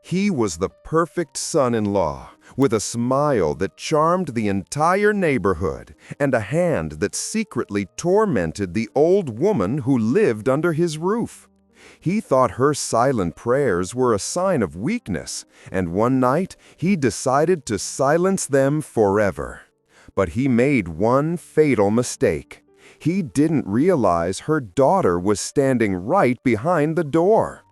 He was the perfect son-in-law, with a smile that charmed the entire neighborhood and a hand that secretly tormented the old woman who lived under his roof. He thought her silent prayers were a sign of weakness, and one night he decided to silence them forever. But he made one fatal mistake. He didn't realize her daughter was standing right behind the door.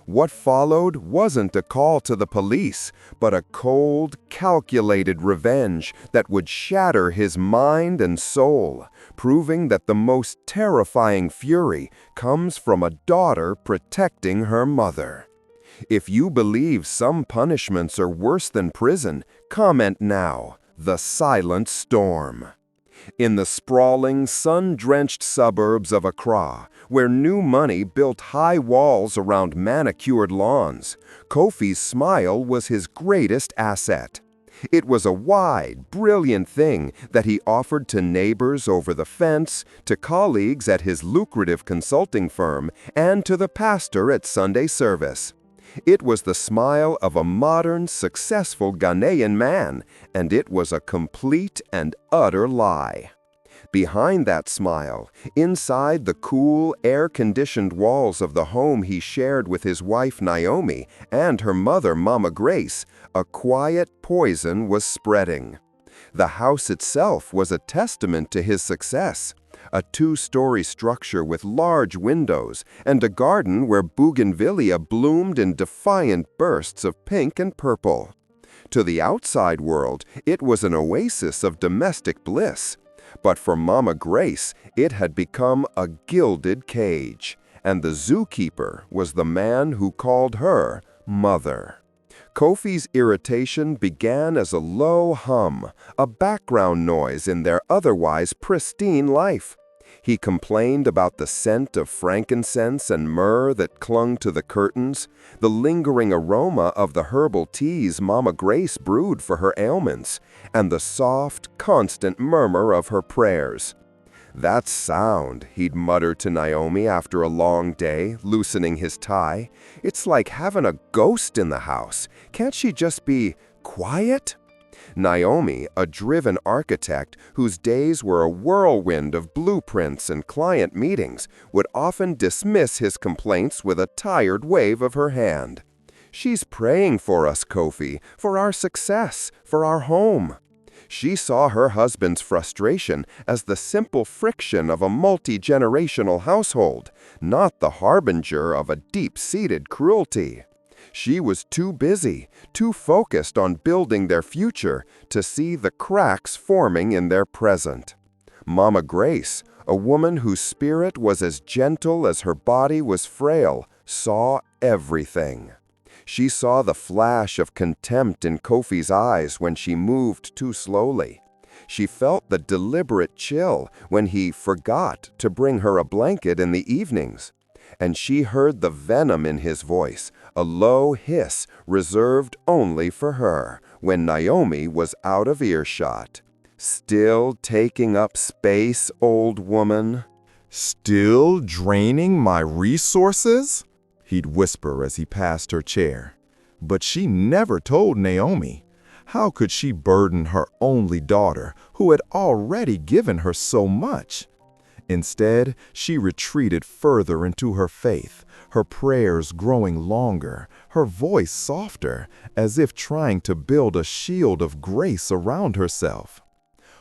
What followed wasn't a call to the police, but a cold, calculated revenge that would shatter his mind and soul, proving that the most terrifying fury comes from a daughter protecting her mother. If you believe some punishments are worse than prison, comment now: The Silent Storm. In the sprawling, sun-drenched suburbs of Accra, where new money built high walls around manicured lawns, Kofi's smile was his greatest asset. It was a wide, brilliant thing that he offered to neighbors over the fence, to colleagues at his lucrative consulting firm, and to the pastor at Sunday service. It was the smile of a modern, successful Ghanaian man, and it was a complete and utter lie. Behind that smile, inside the cool, air-conditioned walls of the home he shared with his wife Naomi and her mother Mama Grace, a quiet poison was spreading. The house itself was a testament to his success. A two-story structure with large windows and a garden where bougainvillea bloomed in defiant bursts of pink and purple. To the outside world, it was an oasis of domestic bliss. But for Mama Grace, it had become a gilded cage, and the zookeeper was the man who called her mother. Kofi's irritation began as a low hum, a background noise in their otherwise pristine life. He complained about the scent of frankincense and myrrh that clung to the curtains, the lingering aroma of the herbal teas Mama Grace brewed for her ailments, and the soft, constant murmur of her prayers. "That sound," he'd mutter to Naomi after a long day, loosening his tie. "It's like having a ghost in the house. Can't she just be quiet?" Naomi, a driven architect whose days were a whirlwind of blueprints and client meetings, would often dismiss his complaints with a tired wave of her hand. "She's praying for us, Kofi, for our success, for our home." She saw her husband's frustration as the simple friction of a multi-generational household, not the harbinger of a deep-seated cruelty. She was too busy, too focused on building their future to see the cracks forming in their present. Mama Grace, a woman whose spirit was as gentle as her body was frail, saw everything. She saw the flash of contempt in Kofi's eyes when she moved too slowly. She felt the deliberate chill when he forgot to bring her a blanket in the evenings. And she heard the venom in his voice, a low hiss reserved only for her, when Naomi was out of earshot. "Still taking up space, old woman? Still draining my resources?" he'd whisper as he passed her chair. But she never told Naomi. How could she burden her only daughter, who had already given her so much? Instead, she retreated further into her faith, her prayers growing longer, her voice softer, as if trying to build a shield of grace around herself.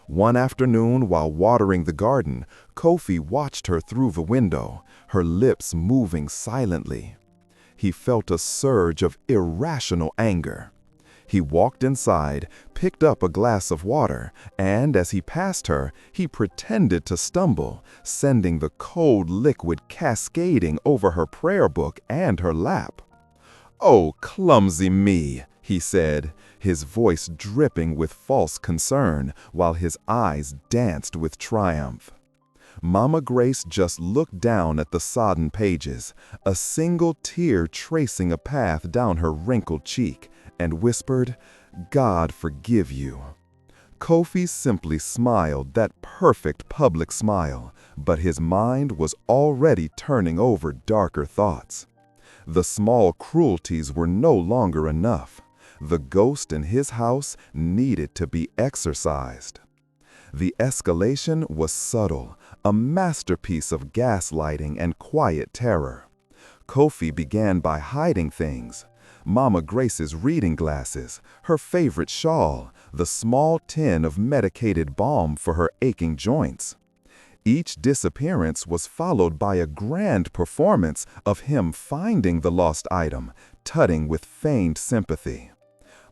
One afternoon, while watering the garden, Kofi watched her through the window, her lips moving silently. He felt a surge of irrational anger. He walked inside, picked up a glass of water, and as he passed her, he pretended to stumble, sending the cold liquid cascading over her prayer book and her lap. "Oh, clumsy me," he said, his voice dripping with false concern, while his eyes danced with triumph. Mama Grace just looked down at the sodden pages, a single tear tracing a path down her wrinkled cheek, and whispered, "God forgive you." Kofi simply smiled that perfect public smile, but his mind was already turning over darker thoughts. The small cruelties were no longer enough. The ghost in his house needed to be exorcised. The escalation was subtle, a masterpiece of gaslighting and quiet terror. Kofi began by hiding things: Mama Grace's reading glasses, her favorite shawl, the small tin of medicated balm for her aching joints. Each disappearance was followed by a grand performance of him finding the lost item, tutting with feigned sympathy.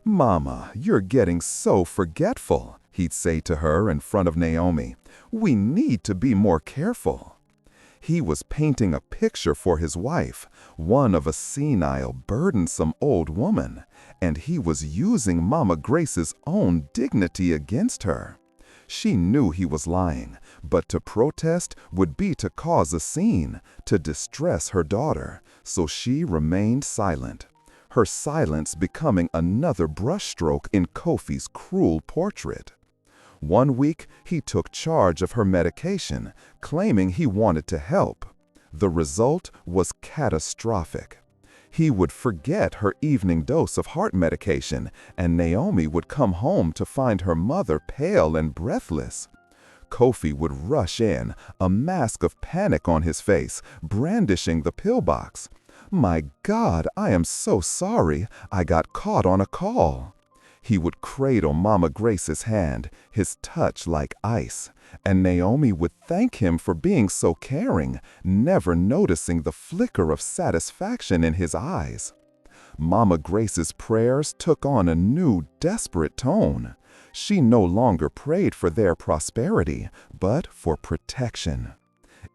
"Mama, you're getting so forgetful," he'd say to her in front of Naomi. "We need to be more careful." He was painting a picture for his wife, one of a senile, burdensome old woman, and he was using Mama Grace's own dignity against her. She knew he was lying, but to protest would be to cause a scene, to distress her daughter, so she remained silent, her silence becoming another brushstroke in Kofi's cruel portrait. One week, he took charge of her medication, claiming he wanted to help. The result was catastrophic. He would forget her evening dose of heart medication, and Naomi would come home to find her mother pale and breathless. Kofi would rush in, a mask of panic on his face, brandishing the pillbox. "My God, I am so sorry. I got caught on a call." He would cradle Mama Grace's hand, his touch like ice, and Naomi would thank him for being so caring, never noticing the flicker of satisfaction in his eyes. Mama Grace's prayers took on a new, desperate tone. She no longer prayed for their prosperity, but for protection.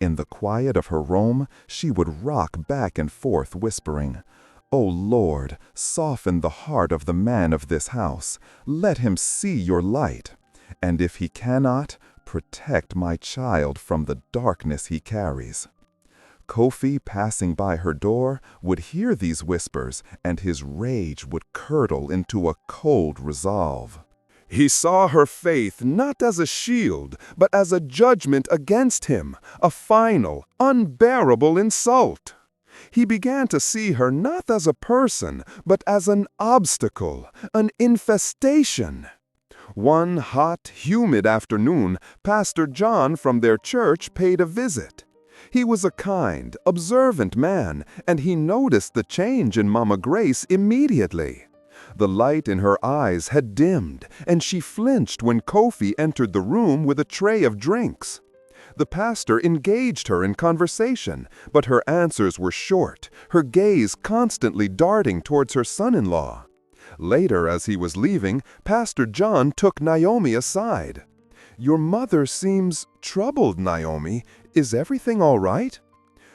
In the quiet of her room, she would rock back and forth, whispering, "O Lord, soften the heart of the man of this house. Let him see your light. And if he cannot, protect my child from the darkness he carries." Kofi, passing by her door, would hear these whispers, and his rage would curdle into a cold resolve. He saw her faith not as a shield, but as a judgment against him, a final, unbearable insult. He began to see her not as a person, but as an obstacle, an infestation. One hot, humid afternoon, Pastor John from their church paid a visit. He was a kind, observant man, and he noticed the change in Mama Grace immediately. The light in her eyes had dimmed, and she flinched when Kofi entered the room with a tray of drinks. The pastor engaged her in conversation, but her answers were short, her gaze constantly darting towards her son-in-law. Later, as he was leaving, Pastor John took Naomi aside. "Your mother seems troubled, Naomi. Is everything all right?"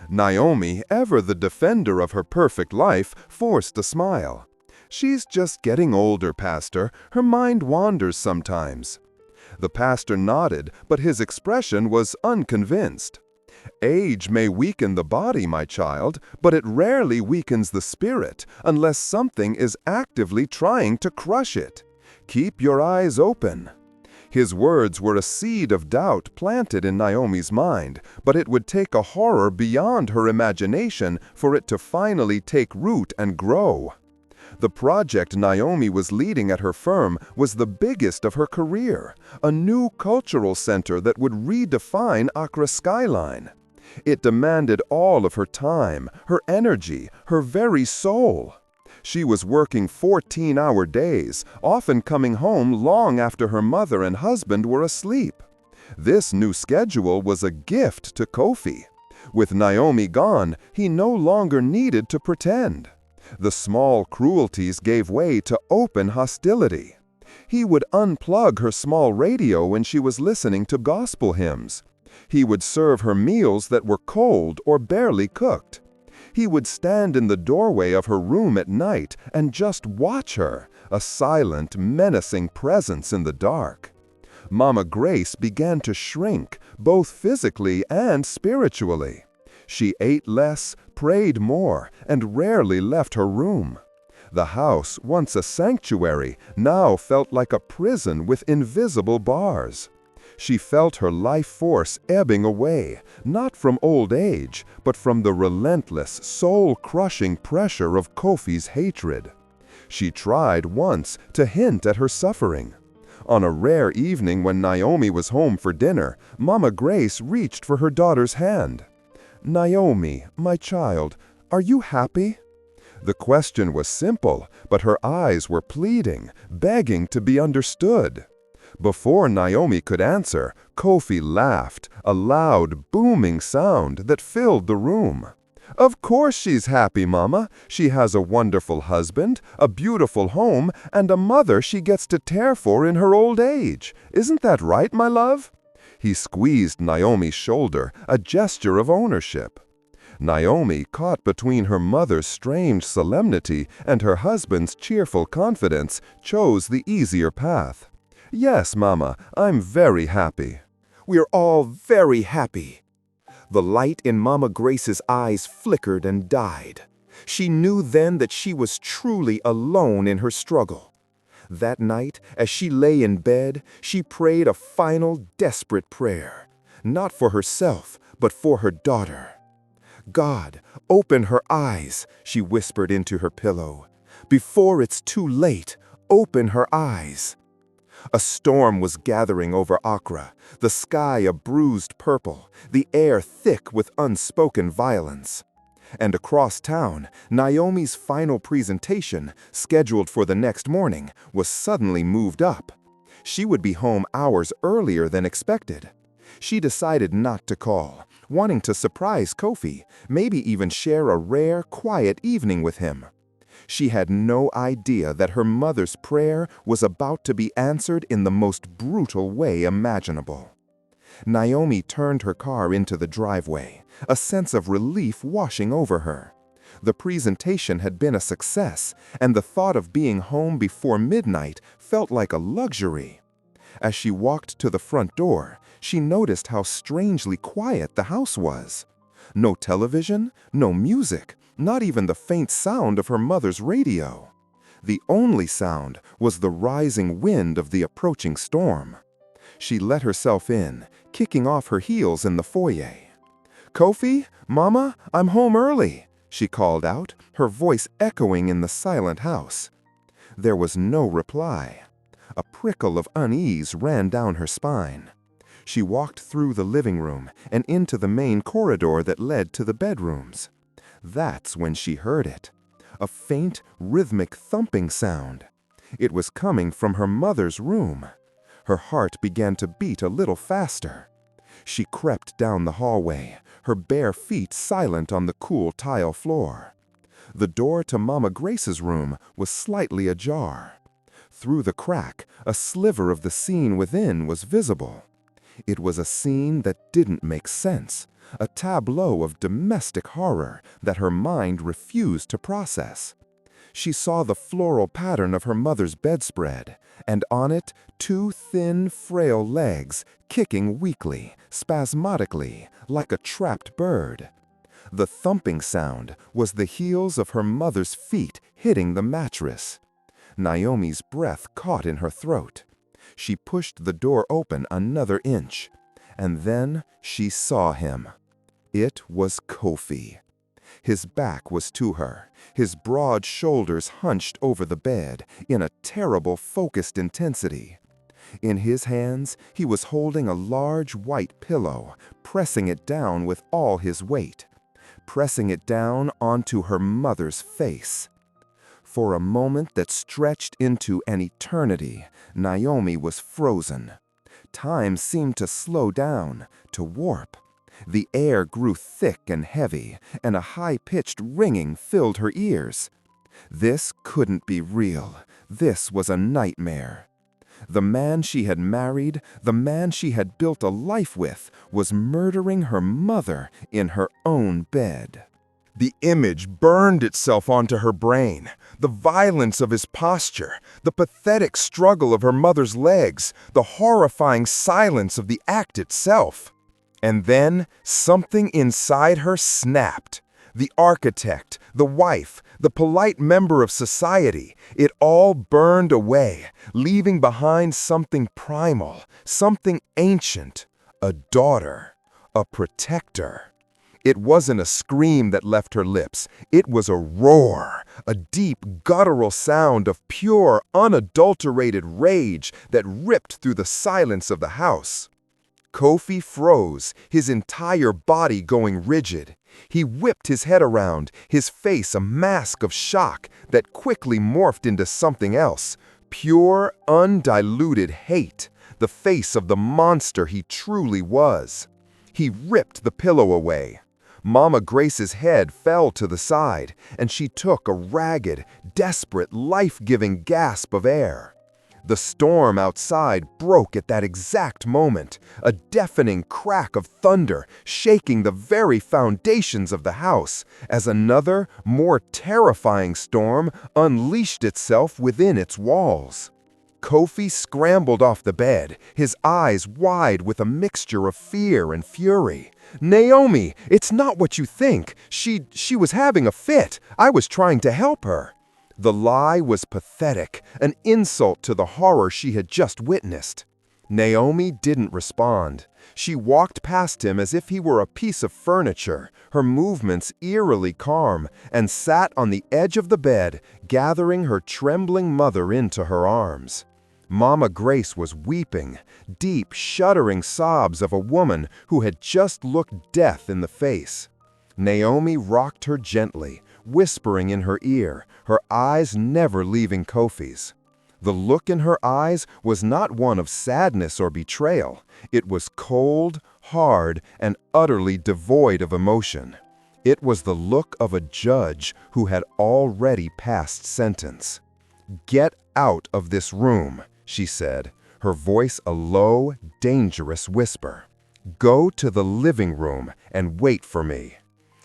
Naomi, ever the defender of her perfect life, forced a smile. "She's just getting older, Pastor. Her mind wanders sometimes." The pastor nodded, but his expression was unconvinced. "Age may weaken the body, my child, but it rarely weakens the spirit unless something is actively trying to crush it. Keep your eyes open." His words were a seed of doubt planted in Naomi's mind, but it would take a horror beyond her imagination for it to finally take root and grow. The project Naomi was leading at her firm was the biggest of her career, a new cultural center that would redefine Accra's skyline. It demanded all of her time, her energy, her very soul. She was working 14-hour days, often coming home long after her mother and husband were asleep. This new schedule was a gift to Kofi. With Naomi gone, he no longer needed to pretend. The small cruelties gave way to open hostility. He would unplug her small radio when she was listening to gospel hymns. He would serve her meals that were cold or barely cooked. He would stand in the doorway of her room at night and just watch her, a silent, menacing presence in the dark. Mama Grace began to shrink, both physically and spiritually. She ate less, prayed more, and rarely left her room. The house, once a sanctuary, now felt like a prison with invisible bars. She felt her life force ebbing away, not from old age, but from the relentless, soul-crushing pressure of Kofi's hatred. She tried once to hint at her suffering. On a rare evening when Naomi was home for dinner, Mama Grace reached for her daughter's hand. "Naomi, my child, are you happy?" The question was simple, but her eyes were pleading, begging to be understood. Before Naomi could answer, Kofi laughed, a loud, booming sound that filled the room. "Of course she's happy, Mama. She has a wonderful husband, a beautiful home, and a mother she gets to care for in her old age. Isn't that right, my love?" He squeezed Naomi's shoulder, a gesture of ownership. Naomi, caught between her mother's strange solemnity and her husband's cheerful confidence, chose the easier path. "Yes, Mama, I'm very happy." "We're all very happy." The light in Mama Grace's eyes flickered and died. She knew then that she was truly alone in her struggle. That night, as she lay in bed, she prayed a final, desperate prayer. Not for herself, but for her daughter. "God, open her eyes," she whispered into her pillow. "Before it's too late, open her eyes." A storm was gathering over Accra, the sky a bruised purple, the air thick with unspoken violence. And across town, Naomi's final presentation, scheduled for the next morning, was suddenly moved up. She would be home hours earlier than expected. She decided not to call, wanting to surprise Kofi, maybe even share a rare, quiet evening with him. She had no idea that her mother's prayer was about to be answered in the most brutal way imaginable. Naomi turned her car into the driveway, a sense of relief washing over her. The presentation had been a success, and the thought of being home before midnight felt like a luxury. As she walked to the front door, she noticed how strangely quiet the house was. No television, no music, not even the faint sound of her mother's radio. The only sound was the rising wind of the approaching storm. She let herself in, kicking off her heels in the foyer. "Kofi, Mama, I'm home early," she called out, her voice echoing in the silent house. There was no reply. A prickle of unease ran down her spine. She walked through the living room and into the main corridor that led to the bedrooms. That's when she heard it. A faint, rhythmic thumping sound. It was coming from her mother's room. Her heart began to beat a little faster. She crept down the hallway, her bare feet silent on the cool tile floor. The door to Mama Grace's room was slightly ajar. Through the crack, a sliver of the scene within was visible. It was a scene that didn't make sense, a tableau of domestic horror that her mind refused to process. She saw the floral pattern of her mother's bedspread, and on it, two thin, frail legs, kicking weakly, spasmodically, like a trapped bird. The thumping sound was the heels of her mother's feet hitting the mattress. Naomi's breath caught in her throat. She pushed the door open another inch, and then she saw him. It was Kofi. His back was to her, his broad shoulders hunched over the bed in a terrible focused intensity. In his hands, he was holding a large white pillow, pressing it down with all his weight, pressing it down onto her mother's face. For a moment that stretched into an eternity, Naomi was frozen. Time seemed to slow down, to warp. The air grew thick and heavy, and a high-pitched ringing filled her ears. This couldn't be real. This was a nightmare. The man she had married, the man she had built a life with, was murdering her mother in her own bed. The image burned itself onto her brain. The violence of his posture, the pathetic struggle of her mother's legs, the horrifying silence of the act itself. And then something inside her snapped. the architect, the wife, the polite member of society. It all burned away, leaving behind something primal, something ancient, a daughter, a protector. It wasn't a scream that left her lips. It was a roar, a deep, guttural sound of pure, unadulterated rage that ripped through the silence of the house. Kofi froze, his entire body going rigid. He whipped his head around, his face a mask of shock that quickly morphed into something else. Pure, undiluted hate, the face of the monster he truly was. He ripped the pillow away. Mama Grace's head fell to the side, and she took a ragged, desperate, life-giving gasp of air. The storm outside broke at that exact moment, a deafening crack of thunder shaking the very foundations of the house, as another, more terrifying storm unleashed itself within its walls. Kofi scrambled off the bed, his eyes wide with a mixture of fear and fury. "Naomi, it's not what you think. She was having a fit. I was trying to help her." The lie was pathetic, an insult to the horror she had just witnessed. Naomi didn't respond. She walked past him as if he were a piece of furniture, her movements eerily calm, and sat on the edge of the bed, gathering her trembling mother into her arms. Mama Grace was weeping, deep, shuddering sobs of a woman who had just looked death in the face. Naomi rocked her gently, whispering in her ear, her eyes never leaving Kofi's. The look in her eyes was not one of sadness or betrayal. It was cold, hard, and utterly devoid of emotion. It was the look of a judge who had already passed sentence. "Get out of this room," she said, her voice a low, dangerous whisper. "Go to the living room and wait for me."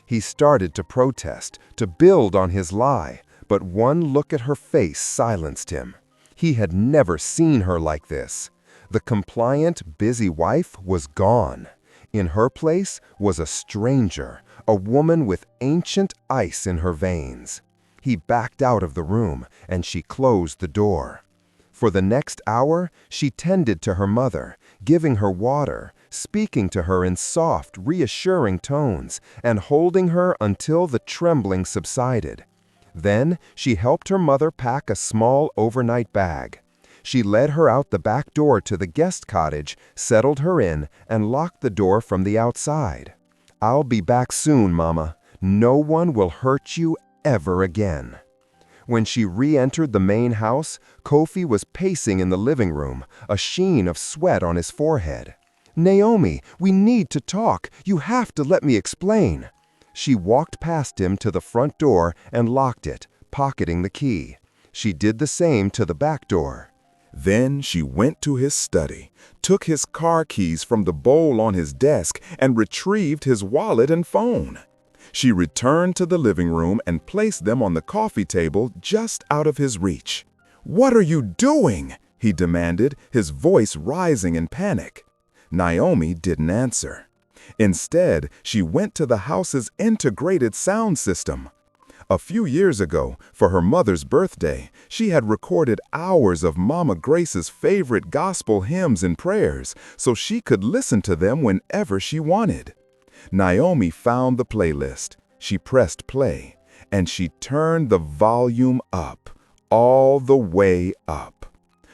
He started to protest, to build on his lie, but one look at her face silenced him. He had never seen her like this. The compliant, busy wife was gone. In her place was a stranger, a woman with ancient ice in her veins. He backed out of the room, and she closed the door. For the next hour, she tended to her mother, giving her water, speaking to her in soft, reassuring tones, and holding her until the trembling subsided. Then she helped her mother pack a small overnight bag. She led her out the back door to the guest cottage, settled her in, and locked the door from the outside. "I'll be back soon, Mama. No one will hurt you ever again." When she re-entered the main house, Kofi was pacing in the living room, a sheen of sweat on his forehead. "Naomi, we need to talk. You have to let me explain." She walked past him to the front door and locked it, pocketing the key. She did the same to the back door. Then she went to his study, took his car keys from the bowl on his desk, and retrieved his wallet and phone. She returned to the living room and placed them on the coffee table just out of his reach. "What are you doing?" he demanded, his voice rising in panic. Naomi didn't answer. Instead, she went to the house's integrated sound system. A few years ago, for her mother's birthday, she had recorded hours of Mama Grace's favorite gospel hymns and prayers so she could listen to them whenever she wanted. Naomi found the playlist. She pressed play, and she turned the volume up, all the way up.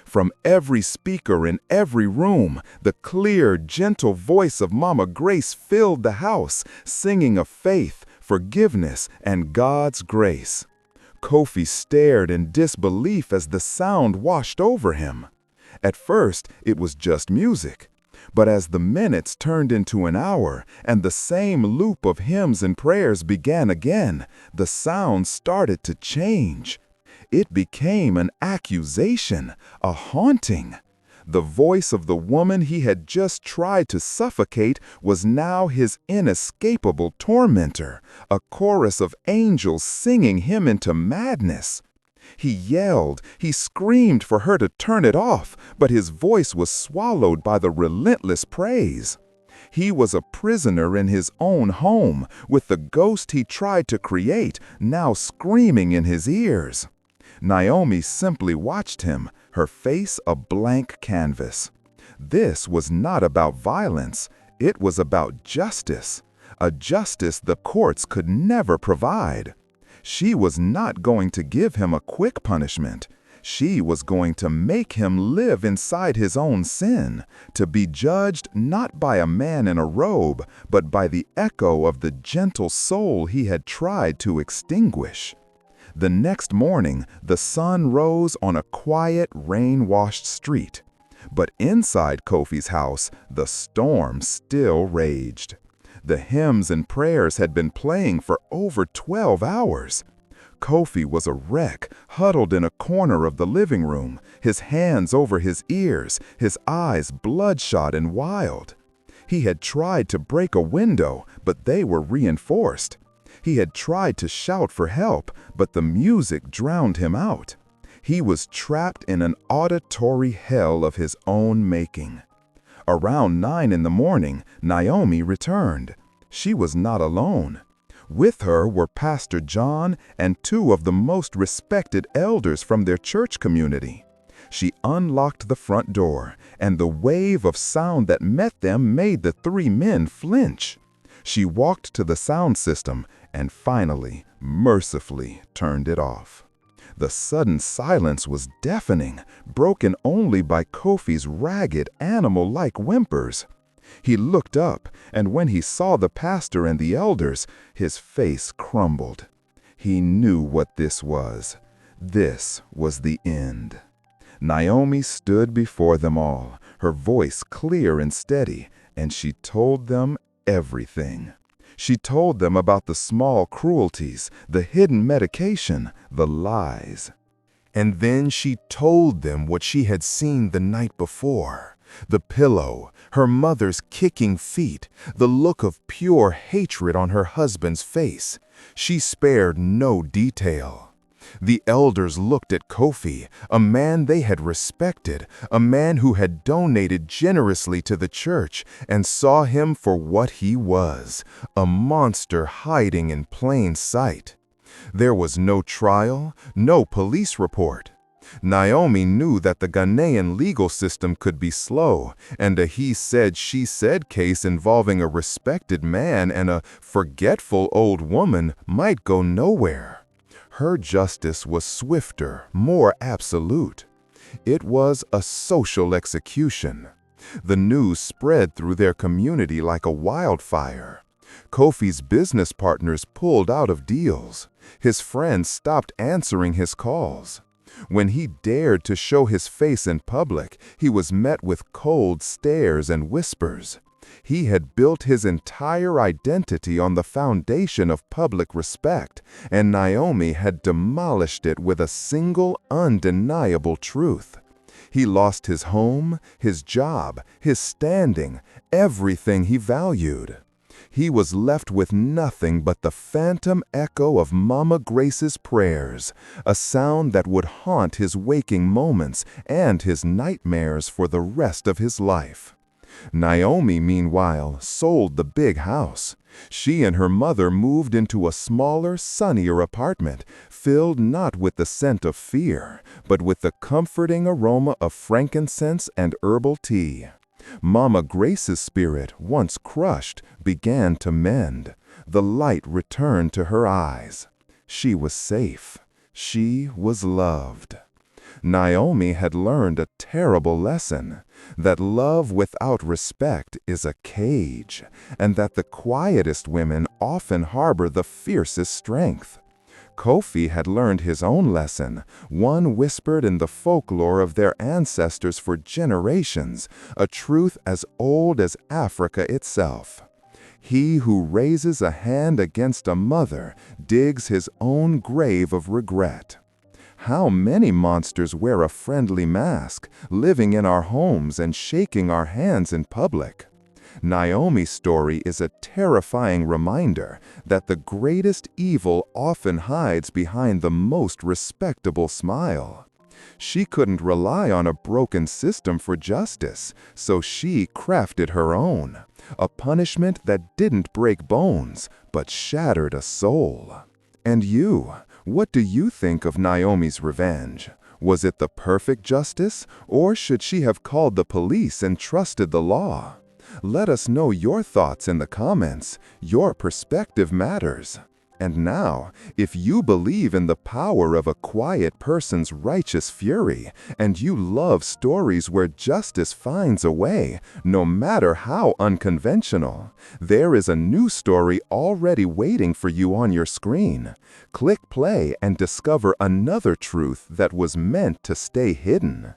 From every speaker in every room, the clear, gentle voice of Mama Grace filled the house, singing of faith, forgiveness, and God's grace. Kofi stared in disbelief as the sound washed over him. At first, it was just music. But as the minutes turned into an hour and the same loop of hymns and prayers began again, the sound started to change. It became an accusation, a haunting. The voice of the woman he had just tried to suffocate was now his inescapable tormentor, a chorus of angels singing him into madness. He yelled, he screamed for her to turn it off, but his voice was swallowed by the relentless praise. He was a prisoner in his own home, with the ghost he tried to create now screaming in his ears. Naomi simply watched him, her face a blank canvas. This was not about violence, it was about justice, a justice the courts could never provide. She was not going to give him a quick punishment. She was going to make him live inside his own sin, to be judged not by a man in a robe, but by the echo of the gentle soul he had tried to extinguish. The next morning, the sun rose on a quiet, rain-washed street. But inside Kofi's house, the storm still raged. The hymns and prayers had been playing for over 12 hours. Kofi was a wreck, huddled in a corner of the living room, his hands over his ears, his eyes bloodshot and wild. He had tried to break a window, but they were reinforced. He had tried to shout for help, but the music drowned him out. He was trapped in an auditory hell of his own making. Around 9 in the morning, Naomi returned. She was not alone. With her were Pastor John and 2 of the most respected elders from their church community. She unlocked the front door, and the wave of sound that met them made the 3 men flinch. She walked to the sound system and finally, mercifully, turned it off. The sudden silence was deafening, broken only by Kofi's ragged, animal-like whimpers. He looked up, and when he saw the pastor and the elders, his face crumbled. He knew what this was. This was the end. Naomi stood before them all, her voice clear and steady, and she told them everything. She told them about the small cruelties, the hidden medication, the lies. And then she told them what she had seen the night before. The pillow, her mother's kicking feet, the look of pure hatred on her husband's face. She spared no detail. The elders looked at Kofi, a man they had respected, a man who had donated generously to the church, and saw him for what he was, a monster hiding in plain sight. There was no trial, no police report. Naomi knew that the Ghanaian legal system could be slow, and a he-said-she-said case involving a respected man and a forgetful old woman might go nowhere. Her justice was swifter, more absolute. It was a social execution. The news spread through their community like a wildfire. Kofi's business partners pulled out of deals. His friends stopped answering his calls. When he dared to show his face in public, he was met with cold stares and whispers. He had built his entire identity on the foundation of public respect, and Naomi had demolished it with a single undeniable truth. He lost his home, his job, his standing, everything he valued. He was left with nothing but the phantom echo of Mama Grace's prayers, a sound that would haunt his waking moments and his nightmares for the rest of his life. Naomi, meanwhile, sold the big house. She and her mother moved into a smaller, sunnier apartment, filled not with the scent of fear, but with the comforting aroma of frankincense and herbal tea. Mama Grace's spirit, once crushed, began to mend. The light returned to her eyes. She was safe. She was loved. Naomi had learned a terrible lesson, that love without respect is a cage, and that the quietest women often harbor the fiercest strength. Kofi had learned his own lesson, one whispered in the folklore of their ancestors for generations, a truth as old as Africa itself. He who raises a hand against a mother digs his own grave of regret. How many monsters wear a friendly mask, living in our homes and shaking our hands in public? Naomi's story is a terrifying reminder that the greatest evil often hides behind the most respectable smile. She couldn't rely on a broken system for justice, so she crafted her own, a punishment that didn't break bones, but shattered a soul. And you, what do you think of Naomi's revenge? Was it the perfect justice, or should she have called the police and trusted the law? Let us know your thoughts in the comments. Your perspective matters. And now, if you believe in the power of a quiet person's righteous fury, and you love stories where justice finds a way, no matter how unconventional, there is a new story already waiting for you on your screen. Click play and discover another truth that was meant to stay hidden.